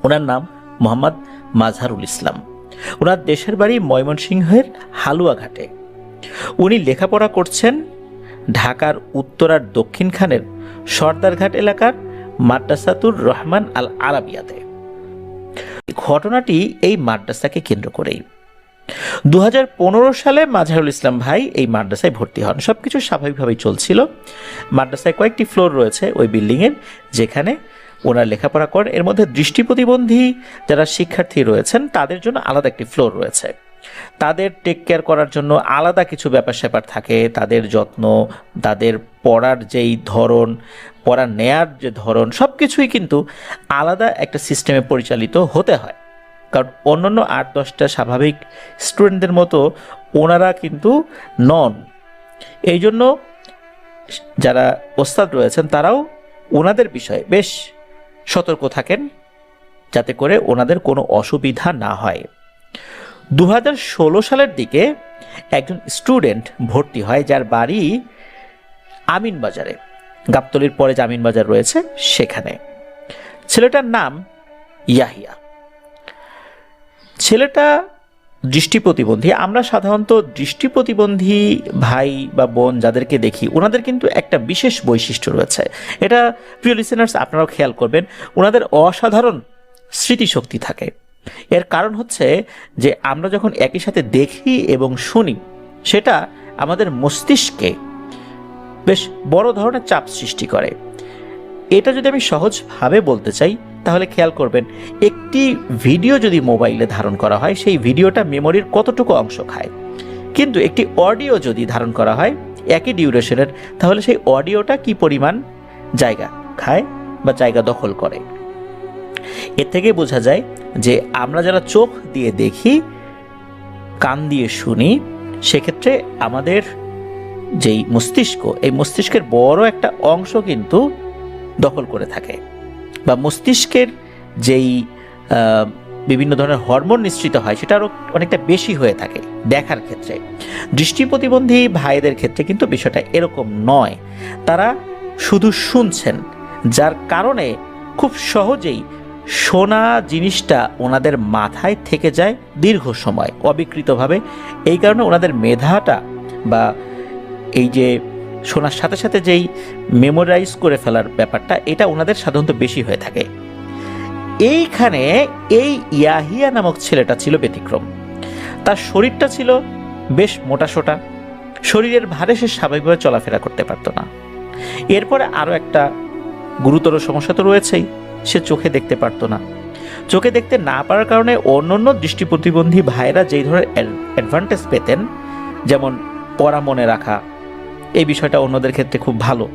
ওনার নাম মোহাম্মদ মাজহারুল ইসলাম। ওনার দেশের বাড়ি ময়মনসিংহের হালুয়াঘাটে। উনি লেখাপড়া করছেন ঢাকার উত্তরার দক্ষিণখানের সর্দারঘাট এলাকার মাদ্রাসাতুর রহমান আল আরাবিয়াতে। ঘটনাটি এই মাদ্রাসাকে কেন্দ্র করেই। 2015 সালে মাজহারুল ইসলাম ভাই এই মাদ্রাসায় ভর্তি হন। সবকিছু স্বাভাবিকভাবেই চলছিল। মাদ্রাসায় কয়েকটি ফ্লোর রয়েছে ওই বিল্ডিংয়ের, যেখানে ওনারা লেখাপড়া করেন। এর মধ্যে দৃষ্টি প্রতিবন্ধী যারা শিক্ষার্থী রয়েছেন তাদের জন্য আলাদা একটি ফ্লোর রয়েছে। তাদের টেক কেয়ার করার জন্য আলাদা কিছু ব্যাপার স্যাপার থাকে। তাদের যত্ন, তাদের পড়ার যেই ধরন, পড়া নেয়ার যে ধরন, সব কিছুই কিন্তু আলাদা একটা সিস্টেমে পরিচালিত হতে হয়। কারণ অন্যান্য 8-10টা স্বাভাবিক স্টুডেন্টদের মতো ওনারা কিন্তু নন। এই জন্য যারা ওস্তাদ রয়েছেন তারাও ওনাদের বিষয়ে বেশ সতর্ক থাকেন, যাতে করে ওনাদের কোনো অসুবিধা না হয়। 2016 সালের দিকে একজন স্টুডেন্ট ভর্তি হয়, যার বাড়ি আমিনবাজারে, গাবতলীর পরে যে আমিনবাজার রয়েছে সেখানে। ছেলেটার নাম ইয়াহিয়া। ছেলেটা দৃষ্টি প্রতিবন্ধী। আমরা সাধারণত দৃষ্টি প্রতিবন্ধী ভাই বা বোন যাদেরকে দেখি, ওনাদের কিন্তু একটা বিশেষ বৈশিষ্ট্য রয়েছে। এটা প্রিয় লিসেনার্স আপনারাও খেয়াল করবেন, ওনাদের অসাধারণ স্মৃতিশক্তি থাকে। এর কারণ হচ্ছে যে আমরা যখন একই সাথে দেখি এবং শুনি, সেটা আমাদের মস্তিষ্কে বেশ বড় ধরনের চাপ সৃষ্টি করে। এটা যদি আমি সহজভাবে বলতে চাই তাহলে খেয়াল করবেন, একটি ভিডিও যদি মোবাইলে ধারণ করা হয়, সেই ভিডিওটা মেমোরির কতটুকু অংশ খায়। কিন্তু একটি অডিও যদি ধারণ করা হয় একই ডিউরেশনের, তাহলে সেই অডিওটা কি পরিমাণ জায়গা খায় বা জায়গা দখল করে। এর থেকে বোঝা যায় যে আমরা যারা চোখ দিয়ে দেখি, কান দিয়ে শুনি, সেক্ষেত্রে আমাদের যেই মস্তিষ্ক, এই মস্তিষ্কের বড় একটা অংশ কিন্তু দখল করে থাকে, বা মস্তিষ্কের যেই বিভিন্ন ধরনের হরমোন নিঃসৃত হয় সেটা আরও অনেকটা বেশি হয়ে থাকে দেখার ক্ষেত্রে। দৃষ্টি প্রতিবন্ধী ভাইদের ক্ষেত্রে কিন্তু বিষয়টা এরকম নয়। তারা শুধু শুনছেন, যার কারণে খুব সহজেই শোনা জিনিসটা ওনাদের মাথায় থেকে যায় দীর্ঘ সময় অবিকৃতভাবে। এই কারণে ওনাদের মেধাটা বা এই যে শোনার সাথে সাথে যেই মেমোরাইজ করে ফেলার ব্যাপারটা, এটা ওনাদের সাধারণত বেশি হয়ে থাকে। এইখানে এই ইয়াহিয়া নামক ছেলেটা ছিল ব্যতিক্রম। তার শরীরটা ছিল বেশ মোটাসোটা, শরীরের ভারে সে স্বাভাবিকভাবে চলাফেরা করতে পারত না। এরপরে আরও একটা গুরুতর সমস্যা তো রয়েছেই, সে চোখে দেখতে পারত না। চোখে দেখতে না পারার কারণে অন্যান্য দৃষ্টি প্রতিবন্ধী ভাইরা যেই ধরনের অ্যাডভান্টেজ পেতেন, যেমন পড়া মনে রাখা, এই বিষয়টা অন্যদের ক্ষেত্রে খুব ভালো,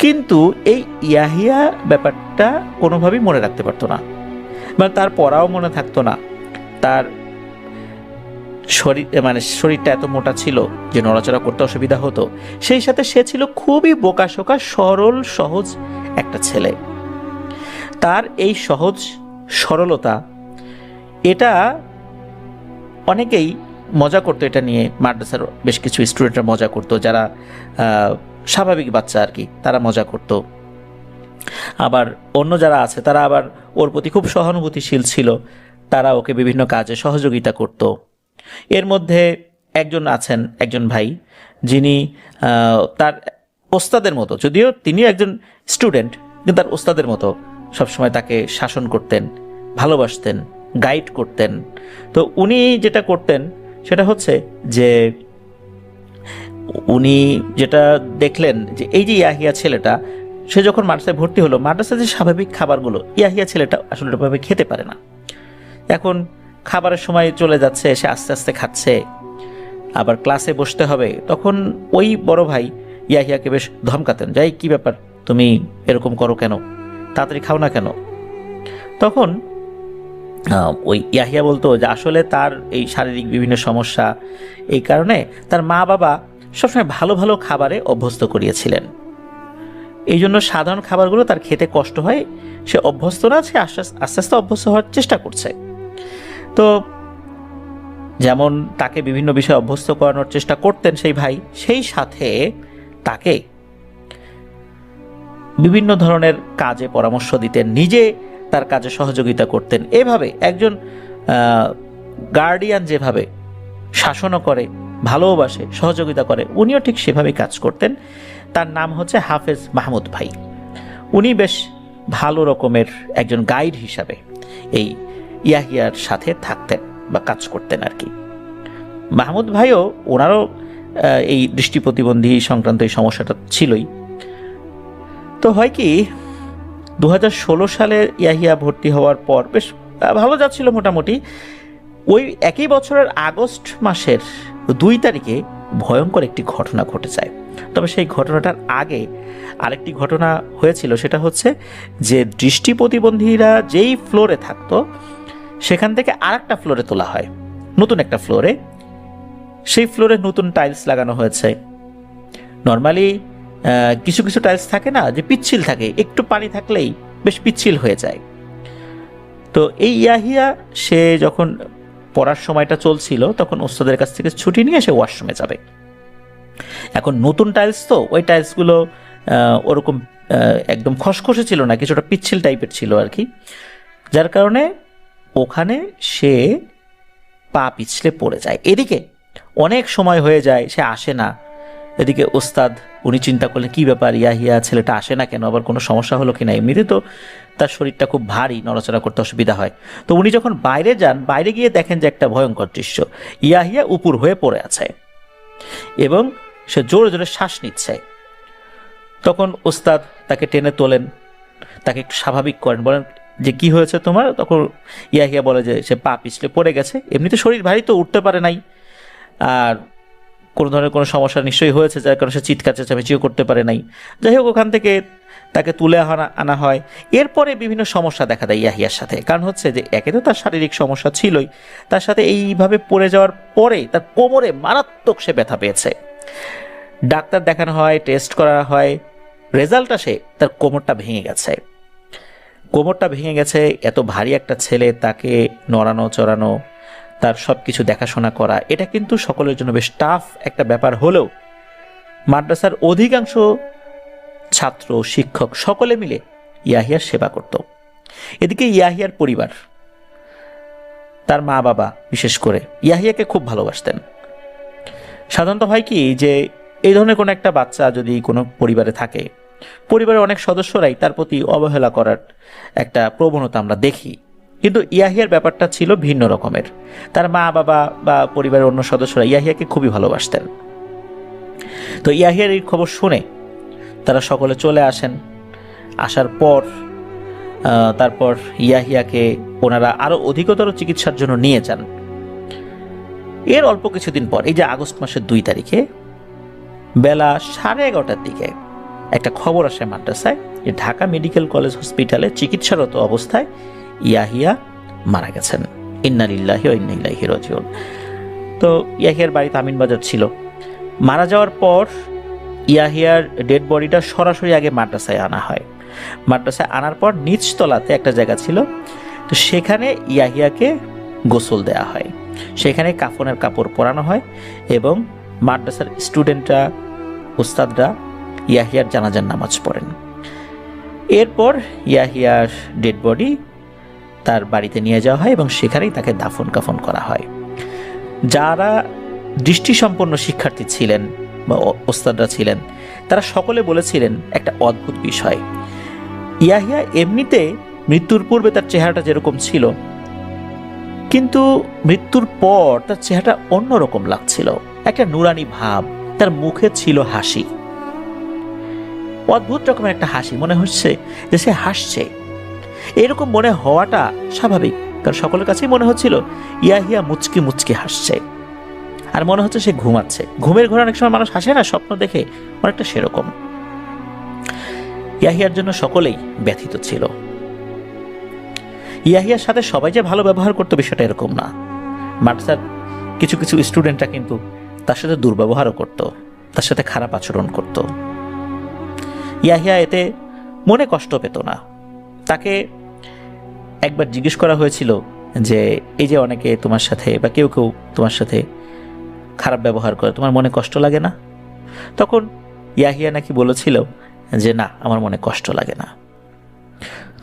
কিন্তু এই ইয়াহিয়া ব্যাপারটা কোনোভাবেই মনে রাখতে পারতো না। মানে তার পড়াও মনে থাকতো না। তার শরীরটা এত মোটা ছিল যে নড়াচড়া করতে অসুবিধা হতো। সেই সাথে সে ছিল খুবই বোকাশোকা, সরল সহজ একটা ছেলে। তার এই সহজ সরলতা, এটা অনেকেই মজা করতো এটা নিয়ে। মাদ্রাসার বেশ কিছু স্টুডেন্টরা মজা করতো, যারা স্বাভাবিক বাচ্চা আর কি, তারা মজা করত। আবার অন্য যারা আছে তারা আবার ওর প্রতি খুব সহানুভূতিশীল ছিল, তারা ওকে বিভিন্ন কাজে সহযোগিতা করত। এর মধ্যে একজন ভাই, যিনি তার ওস্তাদের মতো, যদিও তিনি একজন স্টুডেন্ট, কিন্তু তার ওস্তাদের মতো সবসময় তাকে শাসন করতেন, ভালোবাসতেন, গাইড করতেন। তো উনি যেটা করতেন সেটা হচ্ছে যে উনি যেটা দেখলেন যে এই যে ইয়াহিয়া ছেলেটা, সে যখন মাদ্রাসায় ভর্তি হলো, মাদ্রাসায় যে স্বাভাবিক খাবারগুলো ইয়াহিয়া ছেলেটা আসলে ওইভাবে খেতে পারে না। এখন খাবারের সময় চলে যাচ্ছে, সে আস্তে আস্তে খাচ্ছে, আবার ক্লাসে বসতে হবে, তখন ওই বড় ভাই ইয়াহিয়াকে বেশ ধমকাতেন, যাই কি ব্যাপার, তুমি এরকম করো কেন, তাড়াতাড়ি খাও না কেন। তখন ওই ইয়াহিয়া বলতো যে আসলে তার এই শারীরিক বিভিন্ন সমস্যা, এই কারণে তার মা বাবা সবসময় ভালো ভালো খাবারে অভ্যস্ত করিয়েছিলেন। এই জন্য সাধারণ খাবারগুলো তার খেতে কষ্ট হয়, সে অভ্যস্ত না, সে আস্তে আস্তে অভ্যস্ত হওয়ার চেষ্টা করছে। তো যেমন তাকে বিভিন্ন বিষয়ে অভ্যস্ত করানোর চেষ্টা করতেন সেই ভাই, সেই সাথে তাকে বিভিন্ন ধরনের কাজে পরামর্শ দিতেন, নিজে তার কাজে সহযোগিতা করতেন। এভাবে একজন গার্ডিয়ান যেভাবে শাসনও করে, ভালোবাসে, সহযোগিতা করে, উনিও ঠিক সেভাবেই কাজ করতেন। তার নাম হচ্ছে হাফেজ মাহমুদ ভাই। উনি বেশ ভালো রকমের একজন গাইড হিসাবে এই ইয়াহিয়ার সাথে থাকতেন বা কাজ করতেন আর কি। মাহমুদ ভাইও, ওনারও এই দৃষ্টি প্রতিবন্ধী সংক্রান্ত এই সমস্যাটা ছিলই। তো হয় কি, 2016 সালে ইয়াহিয়া ভর্তি হওয়ার পর বেশ ভালো যাচ্ছিল মোটামুটি। ওই একই বছরের আগস্ট মাসের 2 তারিখে ভয়ঙ্কর একটি ঘটনা ঘটে যায়। তবে সেই ঘটনাটার আগে আরেকটি ঘটনা হয়েছিল, সেটা হচ্ছে যে দৃষ্টি প্রতিবন্ধীরা যেই ফ্লোরে থাকতো সেখান থেকে আরেকটা ফ্লোরে তোলা হয়, নতুন একটা ফ্লোরে। সেই ফ্লোরে নতুন টাইলস লাগানো হয়েছে। নর্মালি কিছু কিছু টাইলস থাকে না যে পিচ্ছিল থাকে, একটু পানি থাকলেই বেশ পিচ্ছিল হয়ে যায়। তো এই ইয়াহিয়া, সে যখন পড়ার সময়টা চলছিল তখন ওস্তাদের কাছ থেকে ছুটি নিয়ে সে ওয়াশরুমে যাবে। এখন নতুন টাইলস তো, ওই টাইলসগুলো ওরকম একদম খসখসে ছিল না, কিছুটা পিচ্ছিল টাইপের ছিল আর কি, যার কারণে ওখানে সে পা পিছলে পড়ে যায়। এদিকে অনেক সময় হয়ে যায়, সে আসে না। এদিকে ওস্তাদ, উনি চিন্তা করলেন কি ব্যাপার, ইয়াহিয়া ছেলেটা আসে না কেন, আবার কোনো সমস্যা হলো কিনা। এমনিতে তো তার শরীরটা খুব ভারী, নড়াচড়া করতে অসুবিধা হয়। তো উনি যখন বাইরে যান, বাইরে গিয়ে দেখেন যে একটা ভয়ঙ্কর দৃশ্য, ইয়াহিয়া উপর হয়ে পড়ে আছে এবং সে জোরে জোরে শ্বাস নিচ্ছে। তখন ওস্তাদ তাকে টেনে তোলেন, তাকে একটু স্বাভাবিক করেন, বলেন যে কি হয়েছে তোমার। তখন ইয়াহিয়া বলে যে সে পা পিছলে পড়ে গেছে, এমনিতে শরীর ভারী তো, উঠতে পারে নাই, আর কোনো ধরনের কোনো সমস্যা নিশ্চয়ই হয়েছে, যার কারণে সে চিৎকার চেঁচামেচিও করতে পারে নাই। যাই হোক, ওখান থেকে তাকে তুলে আনা হয়। এরপরে বিভিন্ন সমস্যা দেখা দেয় ইয়াহিয়ার সাথে, কারণ হচ্ছে যে একে তো তার শারীরিক সমস্যা ছিলই, তার সাথে এইভাবে পড়ে যাওয়ার পরে তার কোমরে মারাত্মক সে ব্যথা পেয়েছে। ডাক্তার দেখানো হয়, টেস্ট করা হয়, রেজাল্ট আসে তার কোমরটা ভেঙে গেছে। কোমরটা ভেঙে গেছে, এত ভারী একটা ছেলে, তাকে নড়ানো চড়ানো, তার সব কিছু দেখাশোনা করা, এটা কিন্তু সকলের জন্য বেশ টাফ একটা ব্যাপার হলেও মাদ্রাসার অধিকাংশ ছাত্র, শিক্ষক সকলে মিলে ইয়াহিয়ার সেবা করত। এদিকে ইয়াহিয়ার পরিবার, তার মা বাবা বিশেষ করে ইয়াহিয়াকে খুব ভালোবাসতেন। সাধারণত হয় কি যে এই ধরনের কোনো একটা বাচ্চা যদি কোনো পরিবারে থাকে, পরিবারের অনেক সদস্যরাই তার প্রতি অবহেলা করার একটা প্রবণতা আমরা দেখি, কিন্তু ইয়াহিয়ার ব্যাপারটা ছিল ভিন্ন রকমের। তার মা বাবা বা পরিবারের অন্য সদস্যরা ইয়াহিয়াকে খুবই ভালোবাসতেন। তো ইয়াহিয়ার এই খবর শুনে তারা সকলে চলে আসেন। আসার পর তারপর ইয়াহিয়াকে ওনারা আরো অধিকতর চিকিৎসার জন্য নিয়ে যান। এর অল্প কিছুদিন পর, এই যে আগস্ট মাসের 2 তারিখে বেলা 11:30টার দিকে একটা খবর আসে মাদ্রাসায় যে ঢাকা মেডিকেল কলেজ হসপিটালে চিকিৎসারত অবস্থায় ইয়াহিয়া মারা গেছেন। ইন্না লিল্লাহি ওয়া ইন্না ইলাইহি রাজিউন। তো ইয়াহিয়ার বাড়ি তামিনবাজার ছিল। মারা যাওয়ার পর ইয়াহিয়ার ডেড বডিটা সরাসরি আগে মাদ্রাসায় আনা হয়। মাদ্রাসায় আনার পর নিচতলাতে একটা জায়গা ছিল, তো সেখানে ইয়াহিয়াকে গোসল দেওয়া হয়, সেখানে কাফনের কাপড় পরানো হয় এবং মাদ্রাসার স্টুডেন্টরা, উস্তাদরা ইয়াহিয়ার জানাজার নামাজ পড়েন। এরপর ইয়াহিয়ার ডেড বডি তার বাড়িতে নিয়ে যাওয়া হয় এবং সেখানেই তাকে দাফন কাফন করা হয়। যারা দৃষ্টিসম্পন্ন শিক্ষার্থী ছিলেন বা ওস্তাদরা ছিলেন, তারা সকলে বলেছিলেন একটা অদ্ভুত বিষয়, ইয়াহিয়া এমনিতে মৃত্যুর পূর্বে তার চেহারাটা যেরকম ছিল, কিন্তু মৃত্যুর পর তার চেহারাটা অন্যরকম লাগছিল, একটা নুরানি ভাব, তার মুখে ছিল হাসি, অদ্ভুত রকমের একটা হাসি, মনে হচ্ছে যে সে হাসছে। এরকম মনে হওয়াটা স্বাভাবিক, কারণ সকলের কাছেই মনে হচ্ছিল ইয়াহিয়া মুচকি মুচকি হাসছে, আর মনে হচ্ছে সে ঘুমাচ্ছে। ঘুমের ঘরে অনেক সময় মানুষ হাসে না, স্বপ্ন দেখে, অনেকটা সেরকম। ইয়াহিয়ার জন্য সকলেই ব্যথিত ছিল। ইয়াহিয়ার সাথে সবাই যে ভালো ব্যবহার করতো বিষয়টা এরকম না। মাদ্রাসার কিছু কিছু স্টুডেন্টরা কিন্তু তার সাথে দুর্ব্যবহারও করত, তার সাথে খারাপ আচরণ করত। ইয়াহিয়া এতে মনে কষ্ট পেত না। তাকে একবার জিজ্ঞেস করা হয়েছিল যে এই যে অনেকে তোমার সাথে বা কেউ কেউ তোমার সাথে খারাপ ব্যবহার করে, তোমার মনে কষ্ট লাগে না? তখন ইয়াহিয়া নাকি বলেছিল যে না, আমার মনে কষ্ট লাগে না।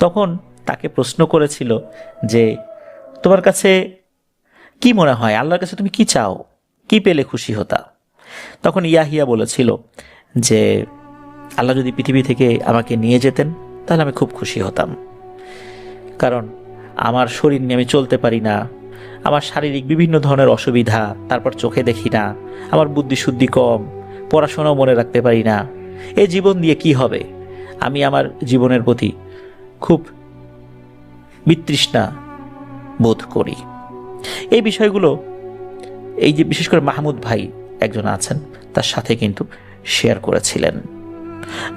তখন তাকে প্রশ্ন করেছিল যে তোমার কাছে কি মনে হয়, আল্লাহর কাছে তুমি কি চাও, কি পেলে খুশি হতা? তখন ইয়াহিয়া বলেছিল যে আল্লাহ যদি পৃথিবী থেকে আমাকে নিয়ে যেতেন তাহলে আমি খুব খুশি হতাম, কারণ আমার শরীর নিয়ে আমি চলতে পারি না, আমার শারীরিক বিভিন্ন ধরনের অসুবিধা, তারপর চোখে দেখি না, আমার বুদ্ধি শুদ্ধি কম, পড়াশোনাও মনে রাখতে পারি না, এই জীবন দিয়ে কি হবে? আমি আমার জীবনের প্রতি খুব বিতৃষ্ণা বোধ করি। এই বিষয়গুলো এই যে বিশেষ করে মাহমুদ ভাই একজন আছেন তার সাথে কিন্তু শেয়ার করেছিলেন।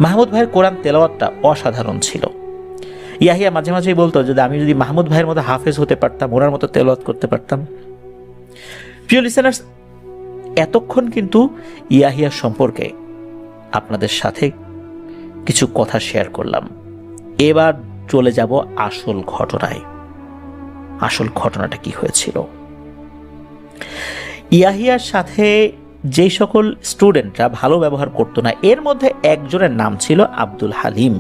মাহমুদ ভাইয়ের কোরআন তেলাওয়াতটা অসাধারণ ছিল। ইয়াহিয়া মাঝে মাঝেই বলতো যে আমি যদি মাহমুদ ভাইয়ের মতো হাফেজ হতে পারতাম, ওনার মতো তেলাওয়াত করতে পারতাম। প্রিয় লিসেনার্স, এতক্ষণ কিন্তু ইয়াহিয়া সম্পর্কে আপনাদের সাথে কিছু কথা শেয়ার করলাম। এবার চলে যাব আসল ঘটনায়। আসল ঘটনাটা কি হয়েছিল? ইয়াহিয়ার সাথে যেই সকল স্টুডেন্টরা ভালো ব্যবহার করতো না, এর মধ্যে একজনের নাম ছিল আব্দুল হালিম।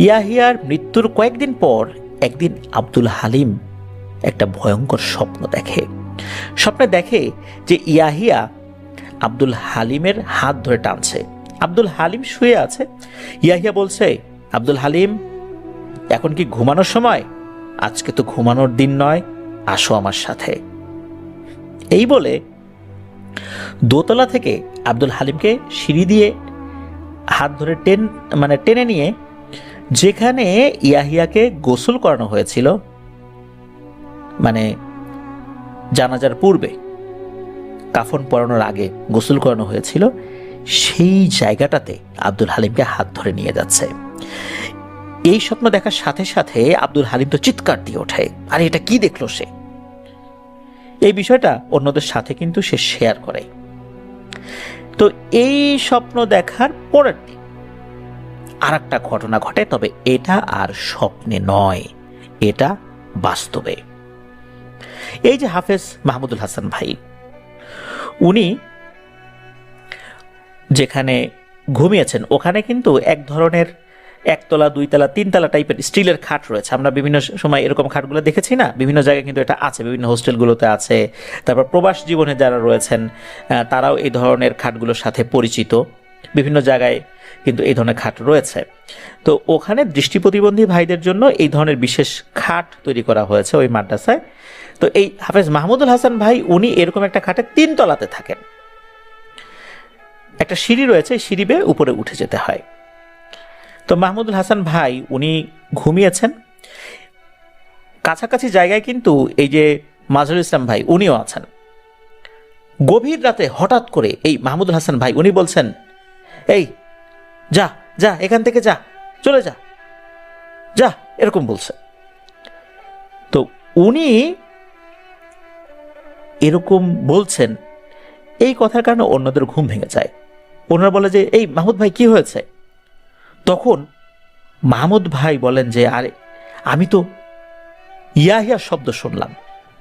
ইয়াহিয়ার মৃত্যুর কয়েকদিন পর একদিন আব্দুল হালিম একটা ভয়ঙ্কর স্বপ্ন দেখে। স্বপ্নে দেখে যে ইয়াহিয়া আব্দুল হালিমের হাত ধরে টানছে। আব্দুল হালিম শুয়ে আছে। ইয়াহিয়া বলছে, আব্দুল হালিম, এখন কি ঘুমানোর সময়? আজকে তো ঘুমানোর দিন নয়, আসো আমার সাথে। এই বলে দোতলা থেকে আব্দুল হালিমকে সিঁড়ি দিয়ে হাত ধরে টেনে নিয়ে যেখানে ইয়াহিয়াকে গোসল করানো হয়েছিল, মানে জানাজার পূর্বে কাফন পরানোর আগে গোসল করানো হয়েছিল, সেই জায়গাটাতে আব্দুল হালিমকে হাত ধরে নিয়ে যাচ্ছে। এই স্বপ্ন দেখার সাথে সাথে আব্দুল হালিম তো চিৎকার দিয়ে ওঠে, আর এটা কি দেখলো সে। এই বিষয়টা অন্যদের সাথে কিন্তু সে শেয়ার করে। তো এই স্বপ্ন দেখার পরের দিন আর একটা ঘটনা ঘটে, তবে এটা আর স্বপ্নে নয়, এটা বাস্তবে। এই যে হাফেজ মাহমুদুল হাসান ভাই, উনি যেখানে ঘুমিয়েছেন ওখানে কিন্তু এক ধরনের একতলা, দুইতলা, তিনতলা টাইপের স্টিলের খাট রয়েছে। আমরা বিভিন্ন সময় এরকম খাটগুলো দেখেছি না, বিভিন্ন জায়গায় কিন্তু এটা আছে, বিভিন্ন হোস্টেলগুলোতে আছে। তারপর প্রবাস জীবনে যারা রয়েছেন তারাও এই ধরনের খাটগুলোর সাথে পরিচিত। বিভিন্ন জায়গায় কিন্তু এই ধরনের খাট রয়েছে। তো ওখানে দৃষ্টি প্রতিবন্ধী ভাইদের জন্য এই ধরনের বিশেষ খাট তৈরি করা হয়েছে ওই মাদ্রাসায়। তো এই হাফেজ মাহমুদুল হাসান ভাই উনি এরকম একটা খাটে 3 তলাতে থাকেন। একটা সিঁড়ি রয়েছে, সিঁড়ি বেয়ে উপরে উঠে যেতে হয়। তো মাহমুদুল হাসান ভাই উনি ঘুমিয়েছেন। কাছাকাছি জায়গায় কিন্তু এই যে মাজহারুল ইসলাম ভাই উনিও আছেন। গভীর রাতে হঠাৎ করে এই মাহমুদুল হাসান ভাই উনি বলছেন, এই যা যা, এখান থেকে যা, চলে যা যা, এরকম বলছে। তো উনি এরকম বলছেন, এই কথার কারণে অন্যদের ঘুম ভেঙে যায়। ওনারা বলে যে, এই মাহমুদ ভাই কি হয়েছে? তখন মাহমুদ ভাই বলেন যে, আরে আমি তো ইয়াহিয়ার শব্দ শুনলাম।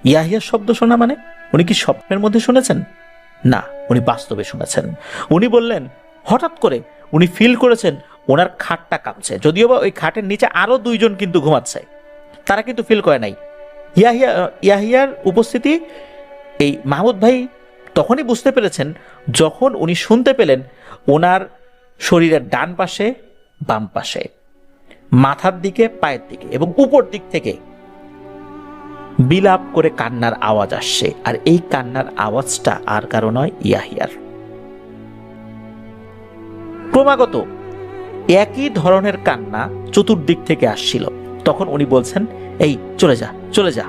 ইয়াহিয়ার শব্দ শোনা মানে উনি কি স্বপ্নের মধ্যে শুনেছেন? না, উনি বাস্তবে শুনেছেন। উনি বললেন হঠাৎ করে উনি ফিল করেছেন ওনার খাটটা কাঁপছে, যদিও বা ওই খাটের নিচে আরো 2 জন কিন্তু ঘুমাচ্ছে, তারা কিন্তু ফিল করে নাই ইয়াহিয়ার উপস্থিতি। এই মাহমুদ ভাই তখনই বুঝতে পেরেছেন যখন উনি শুনতে পেলেন ওনার শরীরের ডান পাশে, বাম পাশে, মাথার দিকে, পায়ের দিকে এবং উপর দিক থেকে বিলাপ করে কান্নার আওয়াজ আসছে। আর এই কান্নার আওয়াজটা আর কারো নয়, ইয়াহিয়ার। ক্রমাগত একই ধরনের কান্না চতুর্দিক থেকে আসছিল। তখন উনি বলছেন, এই চলে যা, চলে যা,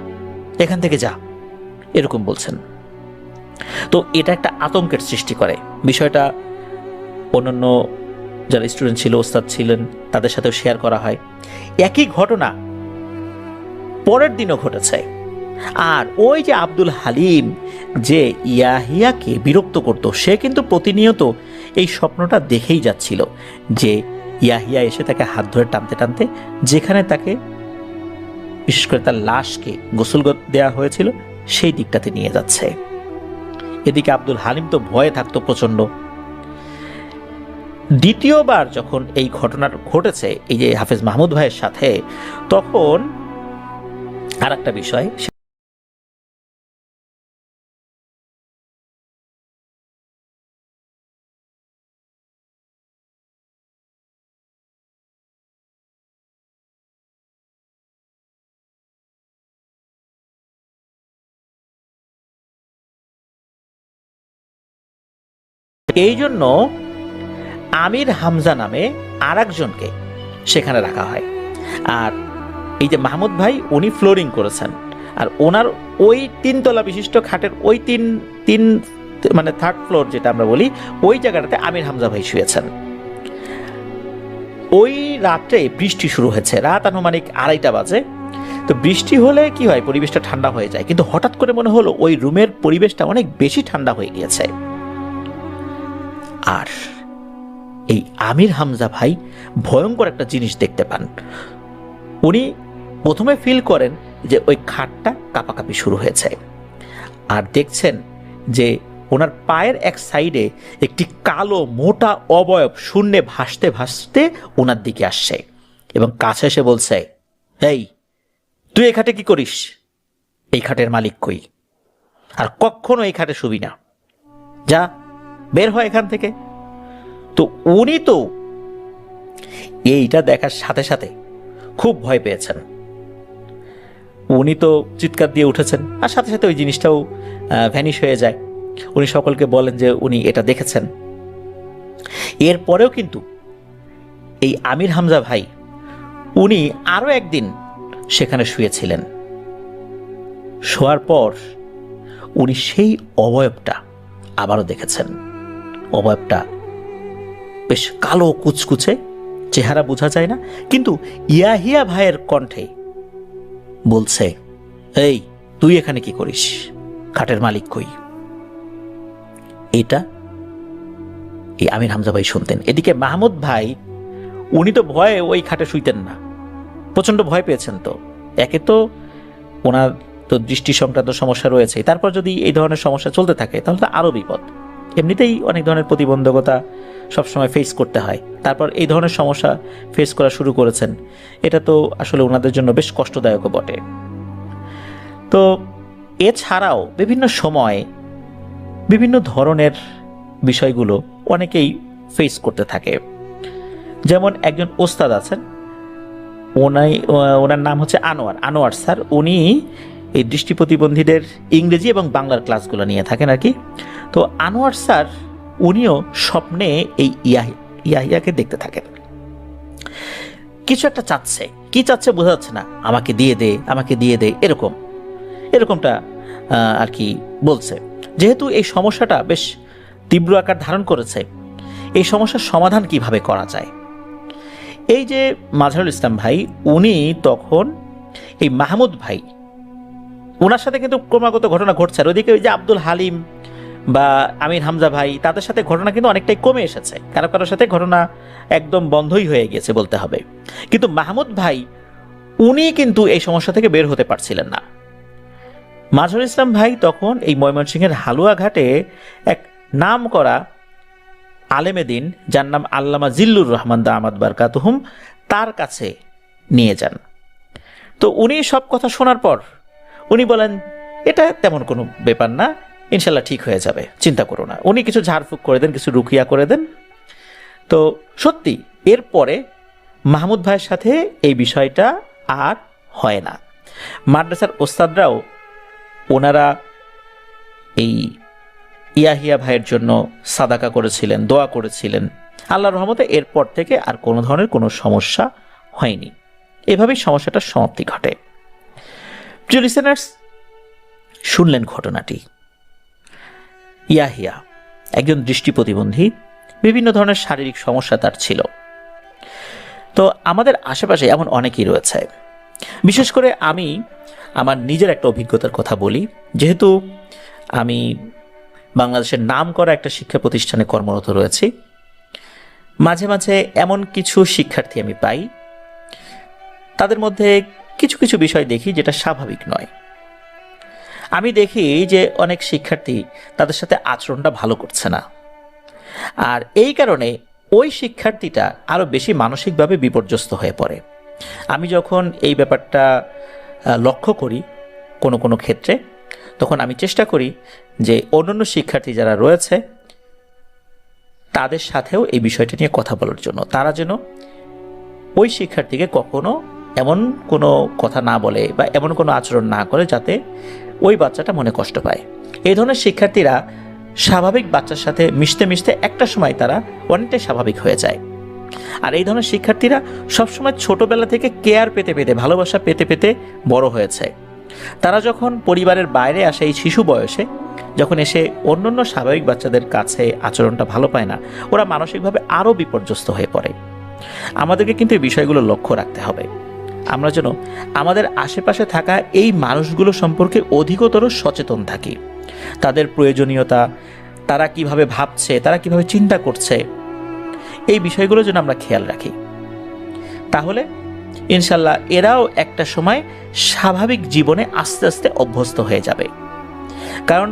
এখান থেকে যা, এরকম বলছেন। তো এটা একটা আতঙ্কের সৃষ্টি করে। বিষয়টা অন্যান্য যারা স্টুডেন্ট ছিল, ওস্তাদ ছিলেন, তাদের সাথেও শেয়ার করা হয়। একই ঘটনা পরের দিনও ঘটেছে। আর ওই যে আব্দুল হালিম যে ইয়াহিয়াকে বিরক্ত করত, সে কিন্তু প্রতিনিয়ত এই স্বপ্নটা দেখেই যাচ্ছিল যে ইয়াহিয়া এসে তাকে হাত ধরে টানতে টানতে যেখানে তাকে বিশেষ করে তার লাশকে গোসল দেওয়া হয়েছিল সেই দিকটাতে নিয়ে যাচ্ছে। এদিকে আব্দুল হালিম তো ভয়ে থাকতো প্রচন্ড। দ্বিতীয়বার যখন এই ঘটনা ঘটেছে এই যে হাফেজ মাহমুদ ভাইয়ের সাথে, তখন আর একটা বিষয়, এই জন্য আমির হামজা নামে আর একজনকে সেখানে রাখা হয়। আর এই যে মাহমুদ ভাই উনি ফ্লোরিং করেছেন, আর ওনার ওই 3 তলা বিশিষ্ট খাটের ওই তিন তিন মানে থার্ড ফ্লোর যেটা আমরা বলি, ওই জায়গাটাতে আমির হামজা ভাই শুয়েছেন। ওই রাত্রে বৃষ্টি শুরু হয়েছে, রাত আনুমানিক 2:30 বাজে। তো বৃষ্টি হলে কি হয়, পরিবেশটা ঠান্ডা হয়ে যায়, কিন্তু হঠাৎ করে মনে হলো ওই রুমের পরিবেশটা অনেক বেশি ঠান্ডা হয়ে গিয়েছে। আর এই আমির হামজা ভাই ভয়ঙ্কর একটা জিনিস দেখতে পান। উনি প্রথমে ফিল করেন যে ওই খাটটা কাঁপাকাঁপি শুরু হয়েছে, আর দেখছেন যে ওনার পায়ের এক সাইডে একটি কালো মোটা অবয়ব শূন্যে ভাসতে ভাসতে ওনার দিকে আসছে এবং কাছে এসে বলছে, এই তুই এই খাটে কি করিস? এই খাটের মালিক কই? আর কখনো এই খাটে শুবি না, যা বের হয় এখান থেকে। তো উনি তো এইটা দেখার সাথে সাথে খুব ভয় পেয়েছেন। উনি তো চিৎকার দিয়ে উঠেছেন, আর সাথে সাথে ওই জিনিসটাও ভ্যানিশ হয়ে যায়। উনি সকলকে বলেন যে উনি এটা দেখেছেন। এরপরেও কিন্তু এই আমির হামজা ভাই উনি আরো একদিন সেখানে শুয়েছিলেন। শোয়ার পর উনি সেই অবয়বটা আবারও দেখেছেন। অবয়বটা বেশ কালো কুচকুচে, চেহারা বোঝা যায় না, কিন্তু ইয়াহিয়া ভাইয়ের কণ্ঠে বলছে, এই তুই এখানে কি করিস? খাটের মালিক কই? এটা এই আমির হামজা ভাই শুনতেন। এদিকে মাহমুদ ভাই উনি তো ভয়ে ওই খাটে শুইতেন না, প্রচন্ড ভয় পেয়েছেন। তো একে তো ওনার তো দৃষ্টি সংক্রান্ত সমস্যা রয়েছে, তারপর যদি এই ধরনের সমস্যা চলতে থাকে তাহলে তো আরো বিপদ। এমনিতেই অনেক ধরনের প্রতিবন্ধকতা সবসময় ফেস করতে হয়, তারপর এই ধরনের সমস্যা ফেস করা শুরু করেছেন, এটা তো আসলে ওনাদের জন্য বেশ কষ্টদায়ক বটে। তো এছাড়াও বিভিন্ন সময় বিভিন্ন ধরনের বিষয়গুলো অনেকেই ফেস করতে থাকে। যেমন একজন ওস্তাদ আছেন, ওনার নাম হচ্ছে আনোয়ার স্যার। উনি এই দৃষ্টি প্রতিবন্ধীদের ইংরেজি এবং বাংলার ক্লাসগুলো নিয়ে থাকেন আর কি। তো আনোয়ার স্যার উনিও স্বপ্নে এই ইয়াহিয়াকে দেখতে থাকেন। কিছু একটা চাচ্ছে, কি চাচ্ছে বোঝা যাচ্ছে না, আমাকে দিয়ে দে, আমাকে দিয়ে দে, এরকমটা আর কি বলছে। যেহেতু এই সমস্যাটা বেশ তীব্র আকার ধারণ করেছে, এই সমস্যার সমাধান কিভাবে করা যায়, এই যে মাজহারুল ইসলাম ভাই উনি তখন এই মাহমুদ ভাই ওনার সাথে কিন্তু ক্রমাগত ঘটনা ঘটছে। আর ওইদিকে ওই যে আব্দুল হালিম বা আমির হামজা ভাই, তাদের সাথে ঘটনা কিন্তু অনেকটাই কমে এসেছে, কারো কারোর সাথে ঘটনা একদম বন্ধই হয়ে গেছে বলতে হবে। কিন্তু মাহমুদ ভাই উনি কিন্তু এই সমস্যা থেকে বের হতে পারছিলেন না। মাজহারুল ইসলাম ভাই তখন এই ময়মনসিংহের হালুয়াঘাটে এক নাম করা আলেমে দিন, যার নাম আল্লামা জিল্লুর রহমান দামাত বারকাতুহুম, তার কাছে নিয়ে যান। তো উনি সব কথা শোনার পর উনি বলেন, এটা তেমন কোনো ব্যাপার না, ইনশাল্লাহ ঠিক হয়ে যাবে, চিন্তা করো না। উনি কিছু ঝাড়ফুঁক করে দেন, কিছু রুকিয়া করে দেন। তো সত্যি এরপরে মাহমুদ ভাইয়ের সাথে এই বিষয়টা আর হয় না। মাদ্রাসার ওস্তাদরাও ওনারা এই ইয়াহিয়া ভাইয়ের জন্য সাদাকা করেছিলেন, দোয়া করেছিলেন। আল্লাহর রহমতে এরপর থেকে আর কোনো ধরনের কোনো সমস্যা হয়নি। এভাবেই সমস্যাটার সমাপ্তি ঘটে। প্রিয় লিসেনার্স, শুনলেন ঘটনাটি। ইয়াহিয়া একজন দৃষ্টি প্রতিবন্ধী, বিভিন্ন ধরনের শারীরিক সমস্যা তার ছিল। তো আমাদের আশেপাশে এমন অনেকেই রয়েছে। বিশেষ করে আমি আমার নিজের একটা অভিজ্ঞতার কথা বলি। যেহেতু আমি বাংলাদেশের নামকরা একটা শিক্ষা প্রতিষ্ঠানে কর্মরত রয়েছি, মাঝে মাঝে এমন কিছু শিক্ষার্থী আমি পাই, তাদের মধ্যে কিছু কিছু বিষয় দেখি যেটা স্বাভাবিক নয়। আমি দেখি যে অনেক শিক্ষার্থী তাদের সাথে আচরণটা ভালো করছে না, আর এই কারণে ওই শিক্ষার্থীটা আরও বেশি মানসিকভাবে বিপর্যস্ত হয়ে পড়ে। আমি যখন এই ব্যাপারটা লক্ষ্য করি কোনো কোনো ক্ষেত্রে, তখন আমি চেষ্টা করি যে অন্যান্য শিক্ষার্থী যারা রয়েছে তাদের সাথেও এই বিষয়টা নিয়ে কথা বলার জন্য, তারা যেন ওই শিক্ষার্থীকে কখনো এমন কোনো কথা না বলে বা এমন কোনো আচরণ না করে যাতে ওই বাচ্চাটা মনে কষ্ট পায়। এই ধরনের শিক্ষার্থীরা স্বাভাবিক বাচ্চার সাথে মিশতে মিশতে একটা সময় তারা অনেকটাই স্বাভাবিক হয়ে যায়। আর এই ধরনের শিক্ষার্থীরা সবসময় ছোটবেলা থেকে কেয়ার পেতে পেতে, ভালোবাসা পেতে পেতে বড় হয়েছে। তারা যখন পরিবারের বাইরে আসে এই শিশু বয়সে, যখন এসে অন্যান্য স্বাভাবিক বাচ্চাদের কাছে আচরণটা ভালো পায় না, ওরা মানসিকভাবে আরও বিপর্যস্ত হয়ে পড়ে। আমাদেরকে কিন্তু এই বিষয়গুলো লক্ষ্য রাখতে হবে। আমরা যেন আমাদের আশেপাশে থাকা এই মানুষগুলো সম্পর্কে অধিকতর সচেতন থাকি। তাদের প্রয়োজনীয়তা, তারা কিভাবে ভাবছে, তারা কিভাবে চিন্তা করছে, এই বিষয়গুলো যেন আমরা খেয়াল রাখি। তাহলে ইনশাল্লাহ এরাও একটা সময় স্বাভাবিক জীবনে আস্তে আস্তে অভ্যস্ত হয়ে যাবে। কারণ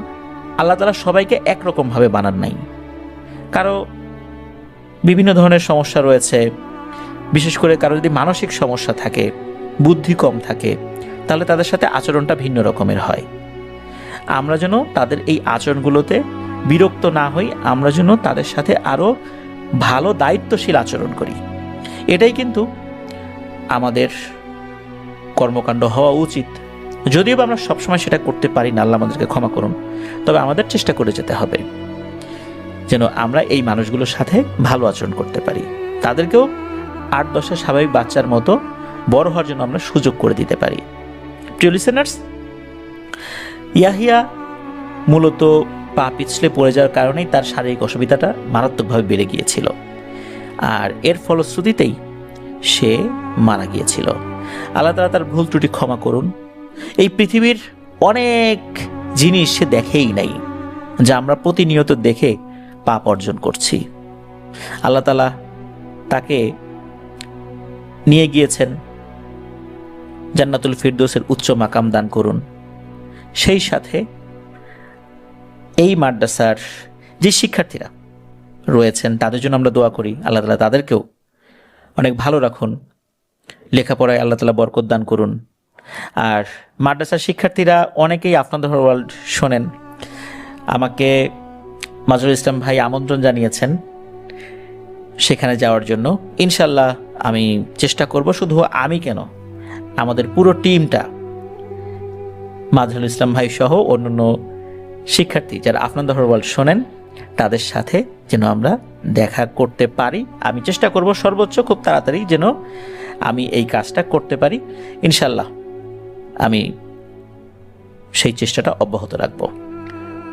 আল্লাহ তাআলা সবাইকে একরকমভাবে বানান নাই। কারো বিভিন্ন ধরনের সমস্যা রয়েছে, বিশেষ করে কারো যদি মানসিক সমস্যা থাকে, বুদ্ধি কম থাকে, তাহলে তাদের সাথে আচরণটা ভিন্ন রকমের হয়। আমরা যেন তাদের এই আচরণগুলোতে বিরক্ত না হই, আমরা যেন তাদের সাথে আরও ভালো দায়িত্বশীল আচরণ করি। এটাই কিন্তু আমাদের কর্মকাণ্ড হওয়া উচিত। যদিও আমরা সবসময় সেটা করতে পারি না, আল্লাহ আমাদেরকে ক্ষমা করুন, তবে আমাদের চেষ্টা করে যেতে হবে যেন আমরা এই মানুষগুলোর সাথে ভালো আচরণ করতে পারি। তাদেরকেও 8-10 স্বাভাবিক বাচ্চার মতো বড় হওয়ার জন্য আমরা সুযোগ করে দিতে পারি। প্রিয় লিসেনার্স, ইয়াহিয়া মূলত পা পিছলে পড়ে যাওয়ার কারণেই তার শারীরিক অসুবিধাটা মারাত্মকভাবে বেড়ে গিয়েছিল, আর এর ফলশ্রুতিতেই সে মারা গিয়েছিল। আল্লাহ তাআলা তার ভুল ত্রুটি ক্ষমা করুন। এই পৃথিবীর অনেক জিনিস সে দেখেই নাই, যা আমরা প্রতিনিয়ত দেখে পাপ অর্জন করছি। আল্লাহ তাআলা তাকে নিয়ে গিয়েছেন, জান্নাতুল ফিরদৌসের উচ্চ মাকাম দান করুন। সেই সাথে এই মাদ্রাসার যে শিক্ষার্থীরা রয়েছেন তাদের জন্য আমরা দোয়া করি, আল্লাহ তাআলা তাদেরকেও অনেক ভালো রাখুন, লেখাপড়ায় আল্লাহ তাআলা বরকত দান করুন। আর মাদ্রাসার শিক্ষার্থীরা অনেকেই আপনাদের ওয়ার্ল্ড শোনেন, আমাকে মাজহারুল ইসলাম ভাই আমন্ত্রণ জানিয়েছেন সেখানে যাওয়ার জন্য। ইনশাল্লাহ আমি চেষ্টা করব, শুধু আমি কেন, আমাদের পুরো টিমটা, মাজহারুল ইসলাম ভাই সহ অন্যান্য শিক্ষার্থী যারা আপনাদের ওয়ার্ল্ড শোনেন তাদের সাথে যেন আমরা দেখা করতে পারি। আমি চেষ্টা করব সর্বোচ্চ খুব তাড়াতাড়ি যেন আমি এই কাজটা করতে পারি। ইনশাল্লাহ আমি সেই চেষ্টাটা অব্যাহত রাখব।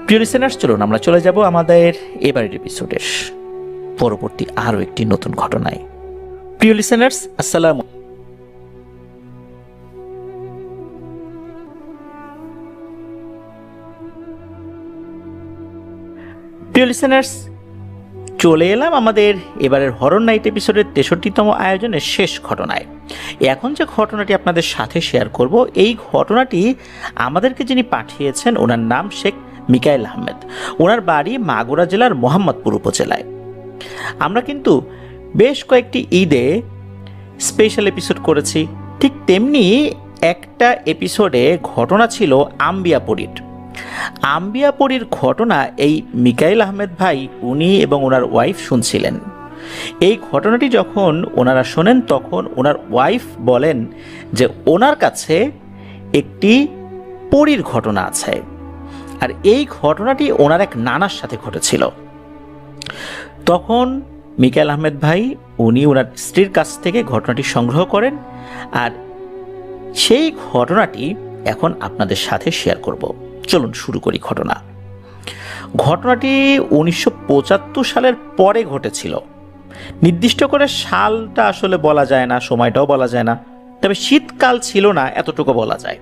প্রিয় লিসেনার্স, চলুন আমরা চলে যাব আমাদের এবারের এপিসোডের পরবর্তী আরও একটি নতুন ঘটনায়। প্রিয় লিসেনার্স, আসসালামু প্রিয় লিসেনার্স, চলে এলাম আমাদের এবারের হরর নাইট এপিসোডের 63তম আয়োজনের শেষ ঘটনায়। এখন যে ঘটনাটি আপনাদের সাথে শেয়ার করব, এই ঘটনাটি আমাদেরকে যিনি পাঠিয়েছেন ওনার নাম শেখ মিকাইল আহমেদ। ওনার বাড়ি মাগুরা জেলার মোহাম্মদপুর উপজেলায়। আমরা কিন্তু বেশ কয়েকটি ঈদে স্পেশাল এপিসোড করেছি, ঠিক তেমনি একটা এপিসোডে ঘটনা ছিল আম্বিয়াপড়ির। আম্বিয়াপড়ির ঘটনা এই মিকাইল আহমেদ ভাই উনি এবং ওনার ওয়াইফ শুনছিলেন। এই ঘটনাটি যখন ওনারা শোনেন তখন ওনার ওয়াইফ বলেন যে ওনার কাছে একটি পরীর ঘটনা আছে, আর এই ঘটনাটি ওনার এক নানার সাথে ঘটেছিল। তখন মিকাইল আহমেদ ভাই উনি ওনার স্ত্রীর কাছ থেকে ঘটনাটি সংগ্রহ করেন, আর সেই ঘটনাটি এখন আপনাদের সাথে শেয়ার করব। চলুন শুরু করি ঘটনা। ঘটনাটি 1975 সালের পরে ঘটেছিল। নির্দিষ্ট করে সালটা আসলে বলা যায় না, সময়টাও বলা যায় না, তবে শীতকাল ছিল না এতটুকু বলা যায়।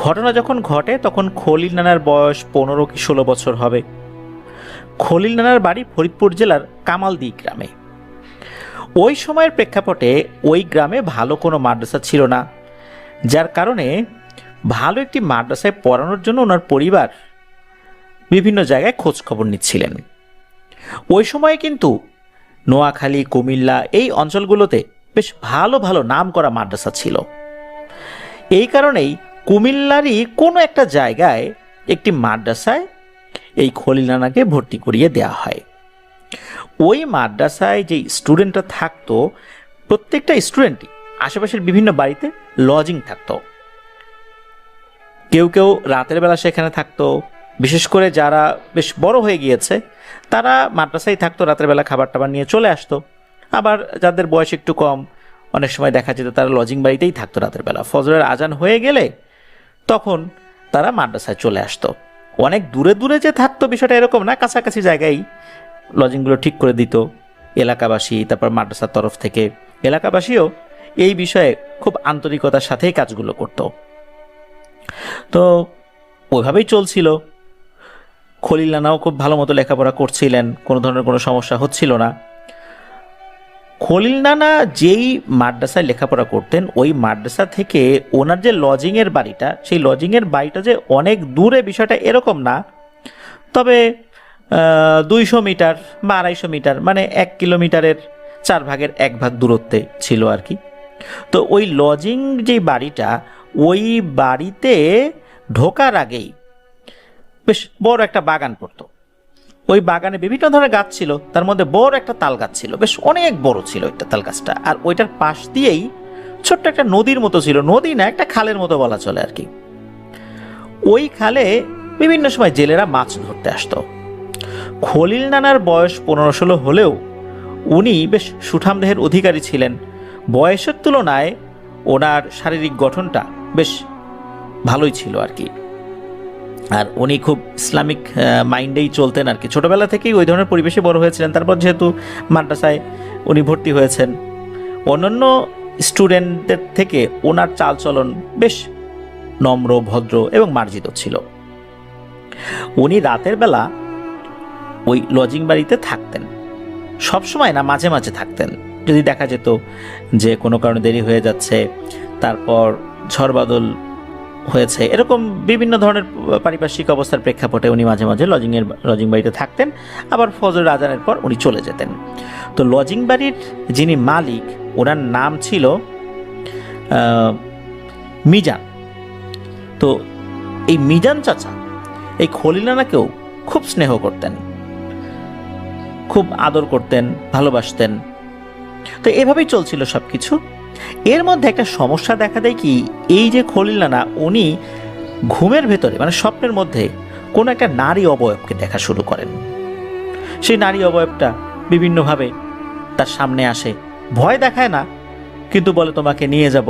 ঘটনা যখন ঘটে তখন খলিল নানার বয়স 15 কি 16 বছর হবে। খলিল নানার বাড়ি ফরিদপুর জেলার কামালদি গ্রামে। ওই সময়ের প্রেক্ষাপটে ওই গ্রামে ভালো কোনো মাদ্রাসা ছিল না, যার কারণে ভালো একটি মাদ্রাসায় পড়ানোর জন্য ওনার পরিবার বিভিন্ন জায়গায় খোঁজ খবর নিচ্ছিলেন। ওই সময়ে কিন্তু নোয়াখালী, কুমিল্লা এই অঞ্চলগুলোতে বেশ ভালো ভালো নাম করা মাদ্রাসা ছিল। এই কারণেই কুমিল্লারই কোনো একটা জায়গায় একটি মাদ্রাসায় এই খলিল নানাকে ভর্তি করিয়ে দেওয়া হয়। ওই মাদ্রাসায় যে স্টুডেন্টরা থাকতো, প্রত্যেকটা স্টুডেন্টই আশেপাশের বিভিন্ন বাড়িতে লজিং থাকতো। কেউ কেউ রাতের বেলা সেখানে থাকতো। বিশেষ করে যারা বেশ বড় হয়ে গিয়েছে তারা মাদ্রাসায় থাকতো, রাতের বেলা খাবার টাবার নিয়ে চলে আসতো। আবার যাদের বয়স একটু কম, অনেক সময় দেখা যেত তারা লজিং বাড়িতেই থাকতো রাতের বেলা। ফজরের আজান হয়ে গেলে তখন তারা মাদ্রাসায় চলে আসতো। অনেক দূরে দূরে যে থাকতো বিষয়টা এরকম না, কাছাকাছি জায়গায় লজিংগুলো ঠিক করে দিত এলাকাবাসী। তারপর মাদ্রাসার তরফ থেকে এলাকাবাসীও এই বিষয়ে খুব আন্তরিকতার সাথেই কাজগুলো করত। তো ওইভাবেই চলছিল। খলিল নানাও খুব ভালো মতো লেখাপড়া করছিলেন, কোনো ধরনের কোনো সমস্যা হচ্ছিল না। খলিল নানা যেই মাদ্রাসায় লেখাপড়া করতেন, ওই মাদ্রাসা থেকে ওনার যে লজিংয়ের বাড়িটা, সেই লজিংয়ের বাড়িটা যে অনেক দূরে বিষয়টা এরকম না, তবে 200 মিটার বা 250 মিটার, মানে 1 কিলোমিটারের 4 ভাগের 1 ভাগ দূরত্বে ছিল আর কি। তো ওই লজিং যে বাড়িটা, ওই বাড়িতে ঢোকার আগেই বেশ বড় একটা বাগান পড়তো। ওই বাগানে বিভিন্ন ধরনের গাছ ছিল, তার মধ্যে বড় একটা তাল গাছ ছিল, বেশ অনেক বড় ছিল ওইটা তাল গাছটা। আর ওইটার পাশ দিয়েই ছোট্ট একটা নদীর মতো ছিল, নদী না, একটা খালের মতো বলা চলে আর কি। ওই খালে বিভিন্ন সময় জেলেরা মাছ ধরতে আসতো। খলিল নানার বয়স 15-16 হলেও উনি বেশ সুঠাম দেহের অধিকারী ছিলেন। বয়সের তুলনায় ওনার শারীরিক গঠনটা বেশ ভালোই ছিল আর কি। আর উনি খুব ইসলামিক মাইন্ডেই চলতেন আর কি। ছোটবেলা থেকেই ওই ধরনের পরিবেশে বড় হয়েছিলেন। তারপর যেহেতু মাদ্রাসায় উনি ভর্তি হয়েছেন, অন্যান্য স্টুডেন্টদের থেকে ওনার চালচলন বেশ নম্র, ভদ্র এবং মার্জিত ছিল। উনি রাতের বেলা ওই লজিং বাড়িতে থাকতেন, সবসময় না, মাঝে মাঝে থাকতেন। যদি দেখা যেত যে কোনো কারণে দেরি হয়ে যাচ্ছে, তারপর ঝড় বাদল হয়েছে, এরকম বিভিন্ন ধরনের পারিপার্শ্বিক অবস্থার প্রেক্ষাপটে উনি মাঝে মাঝে লজিং বাড়িতে থাকতেন। আবার ফজরের আজানের পর উনি চলে যেতেন। তো লজিং বাড়ির যিনি মালিক, ওনার নাম ছিল মিজান। তো এই মিজান চাচা এই খলিল নানাকেও খুব স্নেহ করতেন, খুব আদর করতেন, ভালোবাসতেন। তো এভাবেই চলছিল সবকিছু। এর মধ্যে একটা সমস্যা দেখা দেয় কি, এই যে খলিল নানা, উনি ঘুমের ভেতরে মানে স্বপ্নের মধ্যে কোনো একটা নারী অবয়বকে দেখা শুরু করেন। সেই নারী অবয়বটা বিভিন্নভাবে তার সামনে আসে, ভয় দেখায় না, কিন্তু বলে তোমাকে নিয়ে যাব,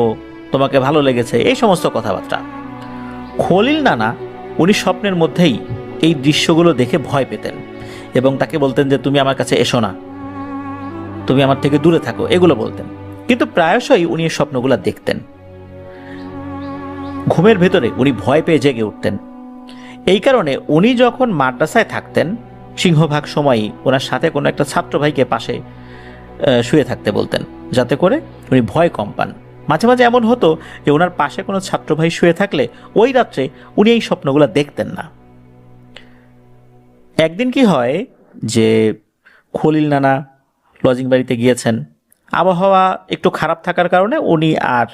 তোমাকে ভালো লেগেছে, এই সমস্ত কথাবার্তা। খলিল নানা উনি স্বপ্নের মধ্যেই এই দৃশ্যগুলো দেখে ভয় পেতেন এবং তাকে বলতেন যে তুমি আমার কাছে এসো না, তুমি আমার থেকে দূরে থাকো, এগুলো বলতেন। কিন্তু প্রায়শই উনি এই স্বপ্নগুলো দেখতেন। ঘুমের ভেতরে উনি ভয় পেয়ে জেগে উঠতেন। এই কারণে উনি যখন মাদ্রাসায় থাকতেন, সিংহভাগ সময়ই ওনার সাথে কোনো একটা ছাত্র ভাইকে পাশে শুয়ে থাকতে বলতেন, যাতে করে উনি ভয় কম পান। মাঝে মাঝে এমন হতো যে ওনার পাশে কোনো ছাত্র ভাই শুয়ে থাকলে ওই রাত্রে উনি এই স্বপ্নগুলো দেখতেন না। একদিন কি হয় যে খলিল নানা লজিং বাড়িতে গিয়েছেন, আবহাওয়া একটু খারাপ থাকার কারণে উনি আর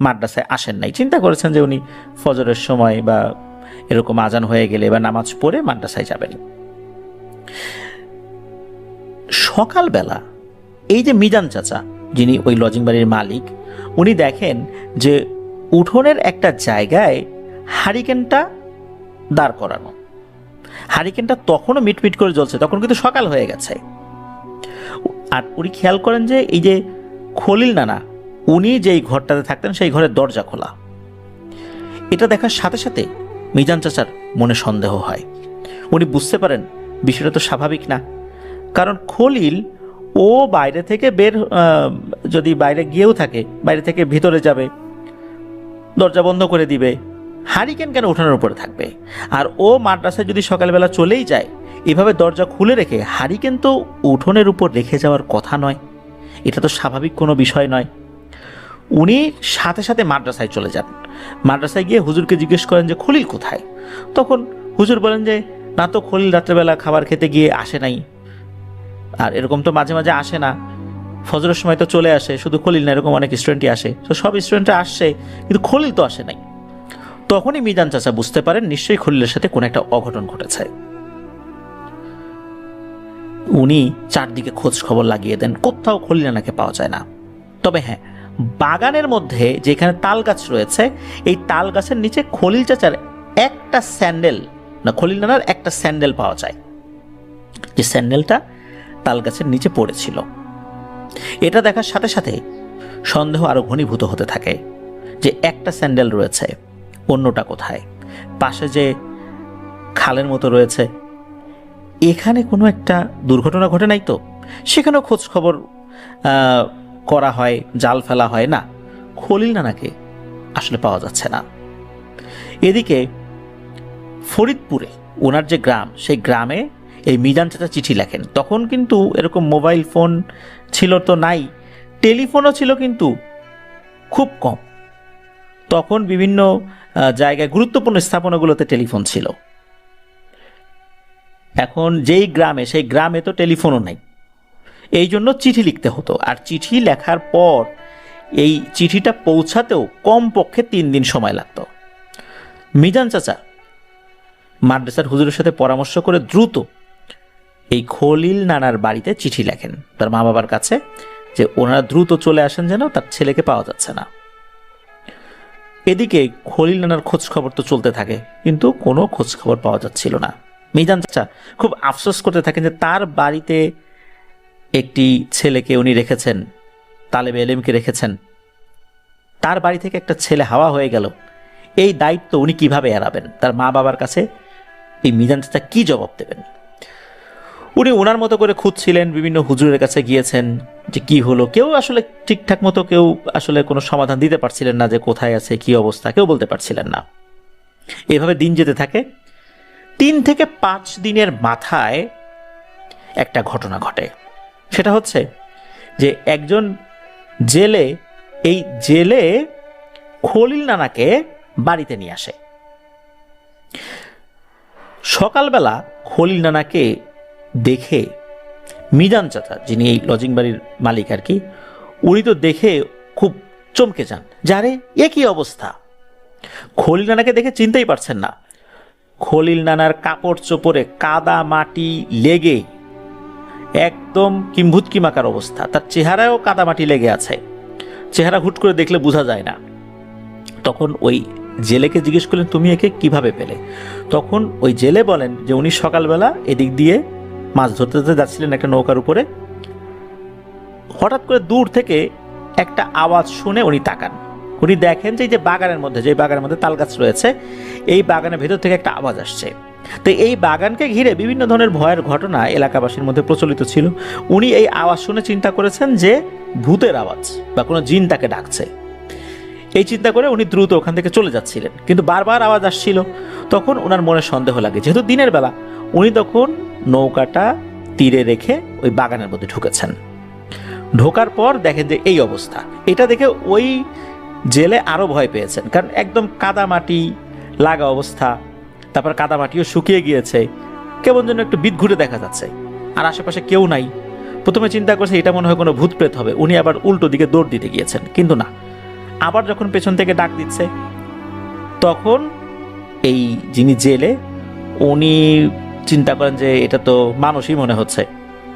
মাদ্রাসায় আসেন নাই। চিন্তা করেছেন যে উনি ফজরের সময় বা এরকম আজান হয়ে গেলে বা নামাজ পড়ে মাদ্রাসায় যাবেন। সকালবেলা এই যে মিজান চাচা, যিনি ওই লজিং বাড়ির মালিক, উনি দেখেন যে উঠোনের একটা জায়গায় হারিকেনটা দাঁড় করানো। হারিকেনটা তখনও মিটমিট করে জ্বলছে, তখন কিন্তু সকাল হয়ে গেছে। আর উনি খেয়াল করেন যে এই যে খলিল নানা, উনি যেই ঘরটাতে থাকতেন সেই ঘরের দরজা খোলা। এটা দেখার সাথে সাথে মিজান চাচার মনে সন্দেহ হয়। উনি বুঝতে পারেন বিষয়টা তো স্বাভাবিক না, কারণ খলিল ও বাইরে থেকে যদি বাইরে গিয়েও থাকে, বাইরে থেকে ভিতরে যাবে, দরজা বন্ধ করে দিবে, হারিকেন কেন উঠানোর উপরে থাকবে? আর ও মাদ্রাসায় যদি সকালবেলা চলেই যায়, এভাবে দরজা খুলে রেখে হারিকেন তো উঠোনের উপর রেখে যাওয়ার কথা নয়, এটা তো স্বাভাবিক কোনো বিষয় নয়। উনি সাথে সাথে মাদ্রাসায় চলে যান। মাদ্রাসায় গিয়ে হুজুরকে জিজ্ঞেস করেন যে খলিল কোথায়? তখন হুজুর বলেন যে না তো, খলিল রাত্রেবেলা খাবার খেতে গিয়ে আসে নাই, আর এরকম তো মাঝে মাঝে আসে না, ফজরের সময় তো চলে আসে, শুধু খলিল না, এরকম অনেক স্টুডেন্টই আসে। তো সব স্টুডেন্টরা আসছে, কিন্তু খলিল তো আসে নাই। তখনই মিজান চাচা বুঝতে পারেন নিশ্চয়ই খলিলের সাথে কোনো একটা অঘটন ঘটেছে। উনি চারদিকে খোঁজ খবর লাগিয়ে দেন, কোথাও খলিল নানাকে পাওয়া যায় না। তবে হ্যাঁ, বাগানের মধ্যে যেখানে তাল গাছ রয়েছে, এই তাল গাছের নিচে খলিল চাচার একটা স্যান্ডেল, না খলিল নানার একটা স্যান্ডেল পাওয়া যায়, যে স্যান্ডেলটা তাল গাছের নিচে পড়েছিল। এটা দেখার সাথে সাথে সন্দেহ আরো ঘনীভূত হতে থাকে যে একটা স্যান্ডেল রয়েছে, অন্যটা কোথায়? পাশে যে খালের মতো রয়েছে, এখানে কোনো একটা দুর্ঘটনা ঘটে নাই তো? সেখানেও খোঁজ খবর করা হয়, জাল ফেলা হয়, না, খলিল নানাকে আসলে পাওয়া যাচ্ছে না। এদিকে ফরিদপুরে ওনার যে গ্রাম, সেই গ্রামে এই মিজান চাচা চিঠি লেখেন। তখন কিন্তু এরকম মোবাইল ফোন ছিল তো নাই, টেলিফোনও ছিল কিন্তু খুব কম। তখন বিভিন্ন জায়গায় গুরুত্বপূর্ণ স্থাপনাগুলোতে টেলিফোন ছিল। এখন যেই গ্রামে, সেই গ্রামে তো টেলিফোনও নাই, এই জন্য চিঠি লিখতে হতো। আর চিঠি লেখার পর এই চিঠিটা পৌঁছাতেও কমপক্ষে 3 দিন সময় লাগত। মিজান চাচা মাদ্রাসার হুজুরের সাথে পরামর্শ করে দ্রুত এই খলিল নানার বাড়িতে চিঠি লেখেন তার মা বাবার কাছে, যে ওনারা দ্রুত চলে আসেন, যেন তার ছেলেকে পাওয়া যাচ্ছে না। এদিকে খলিল নানার খোঁজ খবর তো চলতে থাকে, কিন্তু কোনো খোঁজ খবর পাওয়া যাচ্ছিল না। মিজান চাচা খুব আফসোস করতে থাকেন যে তার বাড়িতে একটি ছেলেকে উনি রেখেছেন, তালেবে এলেমকে রেখেছেন, তার বাড়ি থেকে একটা ছেলে হাওয়া হয়ে গেল। এই দায়িত্ব উনি কিভাবে এড়াবেন? তার মা বাবার কাছে এই মিজান চাচা কি জবাব দেবেন? উনি ওনার মতো করে খুঁজছিলেন, বিভিন্ন হুজুরের কাছে গিয়েছেন যে কি হলো। কেউ আসলে ঠিকঠাক মতো কেউ আসলে কোনো সমাধান দিতে পারছিলেন না, যে কোথায় আছে, কি অবস্থা, কেউ বলতে পারছিলেন না। এভাবে দিন যেতে থাকে। 3 থেকে 5 দিনের মাথায় একটা ঘটনা ঘটে। সেটা হচ্ছে যে একজন জেলে, এই জেলে খলিল নানাকে বাড়িতে নিয়ে আসে। সকালবেলা খলিল নানাকে দেখে মিজান চাচা, যিনি এই লজিং বাড়ির মালিক আর কি, উনি তো দেখে খুব চমকে যান, যারে এ কি অবস্থা। খলিল নানাকে দেখে চিনতেই পারছেন না। খলিল নানার কাপড় চোপড়ে কাদা মাটি লেগে একদম কিম্ভূতকিমাকার অবস্থা, তার চেহারায়ও কাদা মাটি লেগে আছে, চেহারা হুট করে দেখলে বোঝা যায় না। তখন ওই জেলেকে জিজ্ঞেস করলেন, তুমি একে কিভাবে পেলে? তখন ওই জেলে বলেন যে উনি সকালবেলা এদিক দিয়ে মাছ ধরতে ধরতে যাচ্ছিলেন একটা নৌকার উপরে, হঠাৎ করে দূর থেকে একটা আওয়াজ শুনে উনি তাকান। উনি দেখেন যে বাগানের মধ্যে, যে বাগানের মধ্যে তাল গাছ রয়েছে, এই বাগানের ভেতর থেকে একটা আওয়াজ আসছে। তো এই বাগানকে ঘিরে বিভিন্ন ধরনের ভয়ের ঘটনা এলাকাবাসীর মধ্যে প্রচলিত ছিল। উনি এই আওয়াজ শুনে চিন্তা করেছেন যে ভূতের আওয়াজ বা কোনো জিন তাকে ডাকছে। এই চিন্তা করে উনি দ্রুত ওখান থেকে চলে যাচ্ছিলেন, কিন্তু বারবার আওয়াজ আসছিল। তখন ওনার মনে সন্দেহ লাগে, যেহেতু দিনের বেলা। উনি তখন নৌকাটা তীরে রেখে ওই বাগানের মধ্যে ঢুকেছেন। ঢোকার পর দেখেন যে এই অবস্থা। এটা দেখে ওই জেলে আরো ভয় পেয়েছেন, কারণ একদম কাদামাটি লাগা অবস্থা, তারপর কাদামাটিও শুকিয়ে গিয়েছে, কেমন যেন একটু বিদঘুটে দেখা যাচ্ছে, আর আশেপাশে কেউ নাই। প্রথমে চিন্তা করছে এটা মনে হয় কোনো ভূত প্রেত হবে। উনি আবার উল্টো দিকে দৌড় দিতে গিয়েছেন, কিন্তু না। আবার যখন পেছন থেকে ডাক দিচ্ছে, তখন এই যিনি জেলে, উনি চিন্তা করেন যে এটা তো মানুষই মনে হচ্ছে।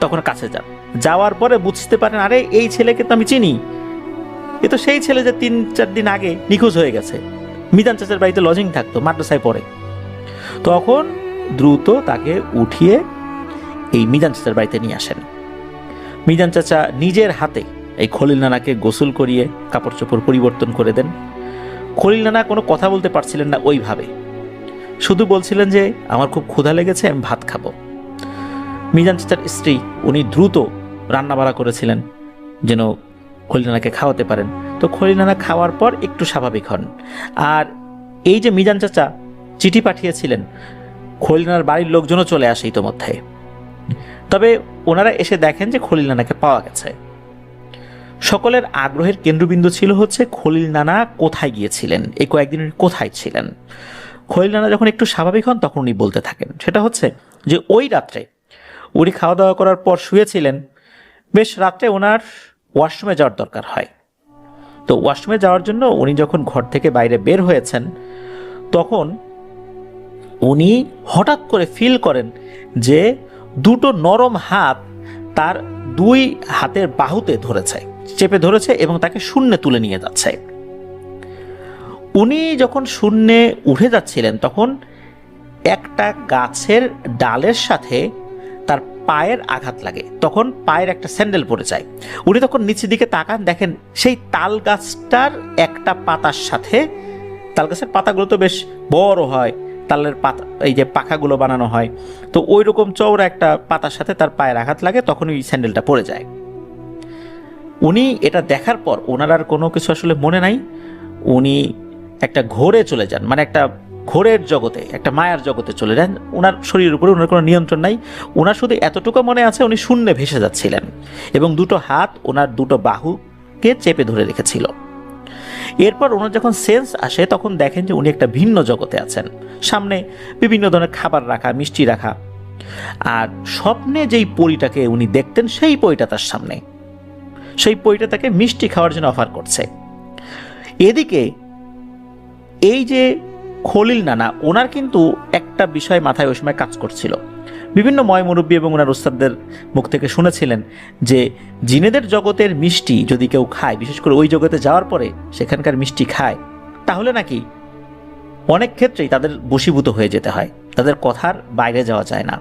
তখন কাছে যান, যাওয়ার পরে বুঝতে পারেন, আরে এই ছেলেকে তো আমি চিনি, এ তো সেই ছেলে যে 3-4 দিন আগে নিখোঁজ হয়ে গেছে, মিজান চাচার বাড়িতে লজিং থাকতো, মাদ্রাসায় পড়ে। তখন দ্রুত তাকে উঠিয়ে এই মিজান চাচার বাড়িতে নিয়ে আসেন। মিজান চাচা নিজের হাতে এই খলিল নানাকে গোসল করিয়ে কাপড় চোপড় পরিবর্তন করে দেন। খলিল নানা কোনো কথা বলতে পারছিলেন না ওইভাবে, শুধু বলছিলেন যে আমার খুব ক্ষুধা লেগেছে, আমি ভাত খাবো। মিজান চাচার স্ত্রী, উনি দ্রুত রান্না বাড়া করেছিলেন যেন খলিল নানাকে খাওয়াতে পারেন। তো খলিল নানা খাওয়ার পর একটু স্বাভাবিক হন। আর এই যে মিজান চাচা চিঠি পাঠিয়েছিলেন, খলিল নানার বাড়ির লোকজনও চলে আসে ইতোমধ্যে। তবে ওনারা এসে দেখেন যে খলিল নানাকে পাওয়া গেছে। সকলের আগ্রহের কেন্দ্রবিন্দু ছিল হচ্ছে খলিল নানা কোথায় গিয়েছিলেন, এই কয়েকদিন কোথায় ছিলেন। খলিল নানা যখন একটু স্বাভাবিক হন, তখন উনি বলতে থাকেন, সেটা হচ্ছে যে ওই রাত্রে উনি খাওয়া দাওয়া করার পর শুয়েছিলেন, বেশ রাত্রে ওনার ওয়াশরুমে যাওয়ার দরকার হয়। তো ওয়াশরুমে যাওয়ার জন্য উনি যখন ঘর থেকে বাইরে বের হয়েছেন, তখন উনি হঠাৎ করে ফিল করেন যে দুটো নরম হাত তার দুই হাতের বাহুতে ধরেছে, চেপে ধরেছে এবং তাকে শূন্যে তুলে নিয়ে যাচ্ছে। উনি যখন শূন্যে উঠে যাচ্ছিলেন, তখন একটা গাছের ডালের সাথে তার পায়ের আঘাত লাগে, তখন পায়ের একটা স্যান্ডেল পড়ে যায়। উনি তখন নিচের দিকে তাকান, দেখেন সেই তাল গাছটার একটা পাতার সাথে, তাল গাছের পাতাগুলো তো বেশ বড় হয়, তালের পাতা এই যে পাখাগুলো বানানো হয়, তো ওই রকম চওড়া একটা পাতার সাথে তার পায়ের আঘাত লাগে, তখন ওই স্যান্ডেলটা পড়ে যায়। উনি এটা দেখার পর ওনার আর কোনো কিছু আসলে মনে নাই, উনি একটা ঘোরে চলে যান, মানে একটা ঘোরের জগতে, একটা মায়ার জগতে চলে যান। ওনার শরীরের উপরে ওনার কোনো নিয়ন্ত্রণ নাই। ওনার শুধু এতটুকু মনে আছে উনি শূন্যে ভেসে যাচ্ছিলেন এবং দুটো হাত ওনার দুটো বাহুকে চেপে ধরে রেখেছিল। এরপর ওনার যখন সেন্স আসে, তখন দেখেন যে উনি একটা ভিন্ন জগতে আছেন, সামনে বিভিন্ন ধরনের খাবার রাখা, মিষ্টি রাখা, আর স্বপ্নে যেই পরীটাকে উনি দেখতেন সেই পরীটা তার সামনে, সেই পরীটা তাকে মিষ্টি খাওয়ার জন্য অফার করছে। এদিকে এই যে খলিল নানা, ওনার কিন্তু একটা বিষয় মাথায় ওই সময় কাজ করছিল। বিভিন্ন ময়মুরব্বী এবং ওনার উস্তাদদের মুখ থেকে শুনেছিলেন যে জিনেদের জগতের মিষ্টি যদি কেউ খায়, বিশেষ করে ওই জগতে যাওয়ার পরে সেখানকার মিষ্টি খায়, তাহলে নাকি অনেক ক্ষেত্রেই তাদের বশীভূত হয়ে যেতে হয়, তাদের কথার বাইরে যাওয়া যায় না।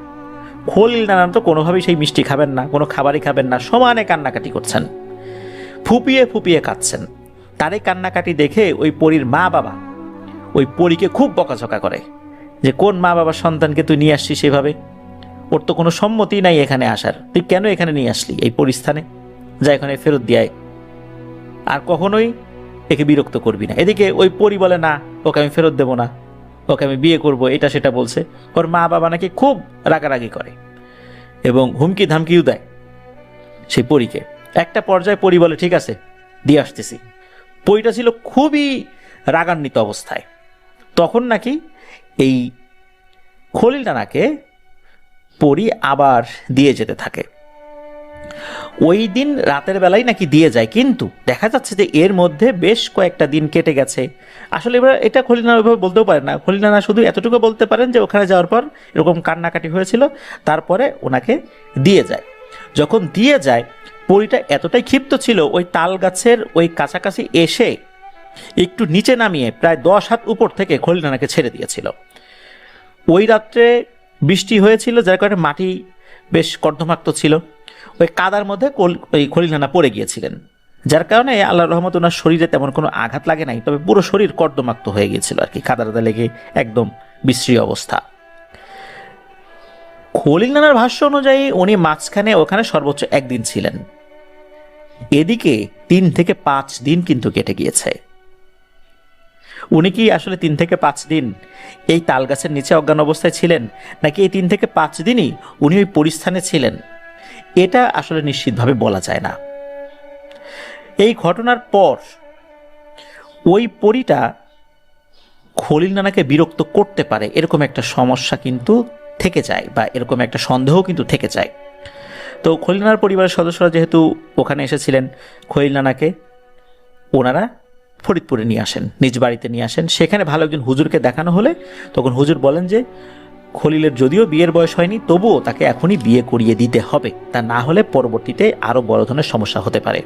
খলিল নানা তো কোনোভাবেই সেই মিষ্টি খাবেন না, কোনো খাবারই খাবেন না, সমানে কান্নাকাটি করছেন, ফুপিয়ে ফুপিয়ে কাঁদছেন। তার এই কান্নাকাটি দেখে ওই পরীর মা বাবা ওই পরীকে খুব বকাঝকা করে যে কোন মা বাবার সন্তানকে তুই নিয়ে আসছিস সেভাবে, ওর তো কোনো সম্মতি নাই এখানে আসার, তুই কেন এখানে নিয়ে আসলি এই পরিস্থানে, যা এখানে ফেরত দিয়ে আর কখনোই একে বিরক্ত করবি না। এদিকে ওই পরী বলে না, ওকে আমি ফেরত দেবো না, ওকে আমি বিয়ে করব, এটা সেটা বলছে। ওর মা বাবা নাকি খুব রাগারাগি করে এবং হুমকি ধামকিও দেয় সেই পরীকে। একটা পর্যায়ে পরী বলে ঠিক আছে দিয়ে আসতেছি। পরীটা ছিল খুবই রাগান্বিত অবস্থায়। তখন নাকি এই খলিল নানাকে পরী আবার দিয়ে যেতে থাকে। ওই দিন রাতের বেলায় নাকি দিয়ে যায়, কিন্তু দেখা যাচ্ছে যে এর মধ্যে বেশ কয়েকটা দিন কেটে গেছে। আসলে এবার এটা খলিল নানা ওইভাবে বলতেও পারেন না, খলিল নানা শুধু এতটুকু বলতে পারেন যে ওখানে যাওয়ার পর এরকম কান্নাকাটি হয়েছিল, তারপরে ওনাকে দিয়ে যায়। যখন দিয়ে যায়, পরীটা এতটাই ক্ষিপ্ত ছিল, ওই তাল গাছের ওই কাছাকাছি এসে একটু নিচে নামিয়ে প্রায় 10 হাত উপর থেকে খলিল নানাকে ছেড়ে দিয়েছিল। ওই রাত্রে বৃষ্টি হয়েছিল, যার কারণে মাটি বেশ কর্দমাক্ত ছিল, ওই কাদার মধ্যে ওই খলিল নানা পড়ে গিয়েছিলেন, যার কারণে আল্লাহর রহমত ওনার শরীরে তেমন কোনো আঘাত লাগে নাই, তবে পুরো শরীর কর্দমাক্ত হয়ে গিয়েছিল আর কি, কাদা লেগে একদম বিশ্রী অবস্থা। খলিল নানার ভাষ্য অনুযায়ী উনি মাঝখানে ওখানে সর্বোচ্চ 1 দিন ছিলেন। এদিকে 3 থেকে 5 দিন কিন্তু কেটে গিয়েছে। উনি কি আসলে 3 থেকে 5 দিন এই তাল গাছের নিচে অজ্ঞান অবস্থায় ছিলেন, নাকি এই 3 থেকে 5 দিনই উনি ওই পরিস্থানে ছিলেন, এটা আসলে নিশ্চিতভাবে বলা যায় না। এই ঘটনার পর ওই পরীটা খলিল নানাকে বিরক্ত করতে পারে এরকম একটা সমস্যা কিন্তু থেকে যায়, বা এরকম একটা সন্দেহ কিন্তু থেকে যায়। তো খলিল নানার পরিবারের সদস্যরা যেহেতু ওখানে এসেছিলেন, খলিল নানাকে ওনারা ফরিদপুরে নিয়ে আসেন, নিজ বাড়িতে নিয়ে আসেন। সেখানে ভালো একজন হুজুরকে দেখানো হলে তখন হুজুর বলেন যে খলিলের যদিও বিয়ের বয়স হয়নি, তবুও তাকে এখনই বিয়ে করিয়ে দিতে হবে, তা না হলে পরবর্তীতে আরও বড় ধরনের সমস্যা হতে পারে।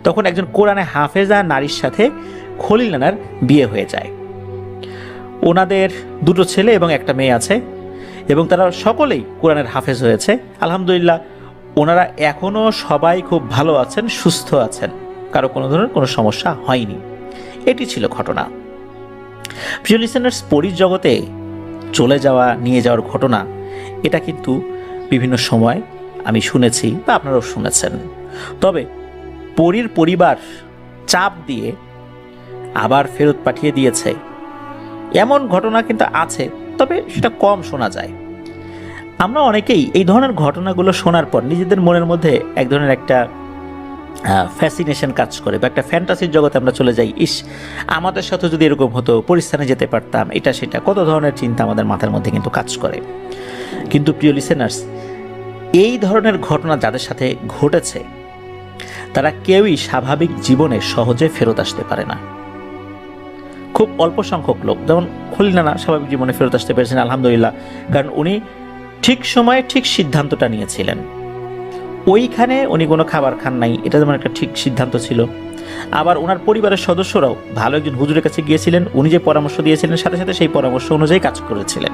তখন একজন কোরআনে হাফেজা নারীর সাথে খলিল নানার বিয়ে হয়ে যায়। ওনাদের 2 ছেলে এবং 1 মেয়ে আছে এবং তারা সকলেই কোরআনের হাফেজ হয়েছে। আলহামদুলিল্লাহ, ওনারা এখনও সবাই খুব ভালো আছেন, সুস্থ আছেন, কারো কোনো ধরনের কোনো সমস্যা হয়নি। এটি ছিল ঘটনা। প্রিয় লিসেনার্স, পরীর জগতে চলে যাওয়া, নিয়ে যাওয়ার ঘটনা, এটা কিন্তু বিভিন্ন সময় আমি শুনেছি বা আপনারাও শুনেছেন। তবে পরীর পরিবার চাপ দিয়ে আবার ফেরত পাঠিয়ে দিয়েছে এমন ঘটনা কিন্তু আছে, তবে সেটা কম শোনা যায়। আমরা অনেকেই এই ধরনের ঘটনাগুলো শোনার পর নিজেদের মনের মধ্যে এক ধরনের একটা ফ্যাসিনেশন কাজ করে, বা একটা ফ্যান্টাসির জগতে আমরা চলে যাই, ইস আমাদের সাথে যদি এরকম হতো, পরিস্থানে যেতে পারতাম, এটা সেটা কত ধরনের চিন্তা আমাদের মাথার মধ্যে কিন্তু কাজ করে। কিন্তু প্রিয় লিসেনার্স, এই ধরনের ঘটনা যাদের সাথে ঘটেছে তারা কেউই স্বাভাবিক জীবনে সহজে ফেরত আসতে পারে না। খুব অল্প সংখ্যক লোক, যেমন খলিল নানা স্বাভাবিক জীবনে ফেরত আসতে পেরেছেন আলহামদুলিল্লাহ, কারণ উনি ঠিক সময়ে ঠিক সিদ্ধান্তটা নিয়েছিলেন। ওইখানে উনি কোনো খাবার খান নাই, এটা যেমন একটা ঠিক সিদ্ধান্ত ছিল। আবার ওনার পরিবারের সদস্যরাও ভালো একজন হুজুরের কাছে গিয়েছিলেন, উনি যে পরামর্শ দিয়েছিলেন সাথে সাথে সেই পরামর্শ অনুযায়ী কাজ করেছিলেন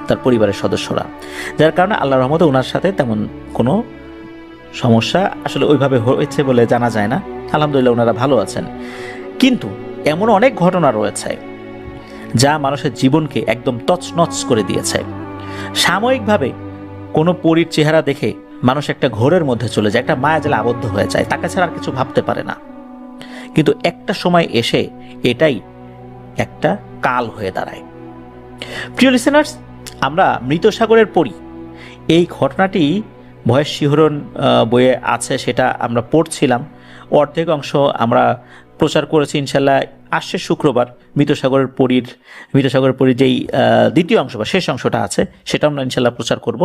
তার পরিবারের সদস্যরা, যার কারণে আল্লাহর রহমতে ওনার সাথে তেমন কোনো সমস্যা আসলে ওইভাবে হয়েছে বলে জানা যায় না। আলহামদুলিল্লাহ ওনারা ভালো আছেন। কিন্তু এমন অনেক ঘটনা রয়েছে যা মানুষের জীবনকে একদম তছনছ করে দিয়েছে। সাময়িকভাবে কোনো পরীর চেহারা দেখে মানুষ একটা ঘোরের মধ্যে চলে যায়, একটা মায়াজালে আবদ্ধ হয়ে যায়, তাকে ছাড়া আর কিছু ভাবতে পারে না। কিন্তু একটা সময় এসে এটাই একটা কাল হয়ে দাঁড়ায়। প্রিয় লিসেনার্স, আমরা মৃত সাগরের পরী এই ঘটনাটি ভয়ের শিহরণ বইয়ে আছে, সেটা আমরা পড়ছিলাম। অর্ধেক অংশ আমরা প্রচার করেছি ইনশাল্লাহ আসছে শুক্রবার। মৃত সাগরের পরীর যেই দ্বিতীয় অংশ বা শেষ অংশটা আছে সেটা আমরা ইনশাল্লাহ প্রচার করব।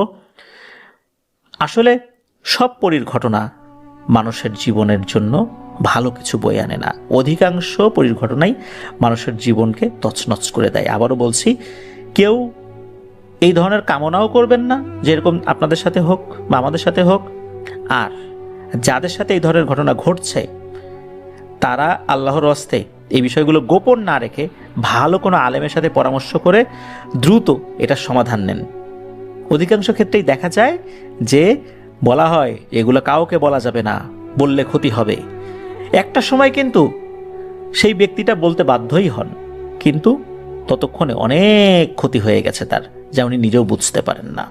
আসলে সব পরীর ঘটনা মানুষের জীবনের জন্য ভালো কিছু বয়ে আনে না। অধিকাংশ পরীর ঘটনাই মানুষের জীবনকে তছনছ করে দেয়। আবারও বলছি, কেউ এই ধরনের কামনাও করবেন না যেরকম আপনাদের সাথে হোক বা আমাদের সাথে হোক। আর যাদের সাথে এই ধরনের ঘটনা ঘটছে তারা আল্লাহর হস্তে এই বিষয়গুলো গোপন না রেখে ভালো কোনো আলেমের সাথে পরামর্শ করে দ্রুত এটার সমাধান নেন। অধিকাংশ ক্ষেত্রেই দেখা যায় যে বলা হয় এগুলো কাউকে বলা যাবে না, বললে ক্ষতি হবে। একটা সময় কিন্তু সেই ব্যক্তিটা বলতে বাধ্যই হন, কিন্তু ততক্ষণে অনেক ক্ষতি হয়ে গেছে তার, যা উনি নিজেও বুঝতে পারেন না।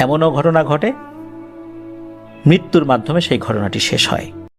এমনও ঘটনা ঘটে মৃত্যুর মাধ্যমে সেই ঘটনাটি শেষ হয়।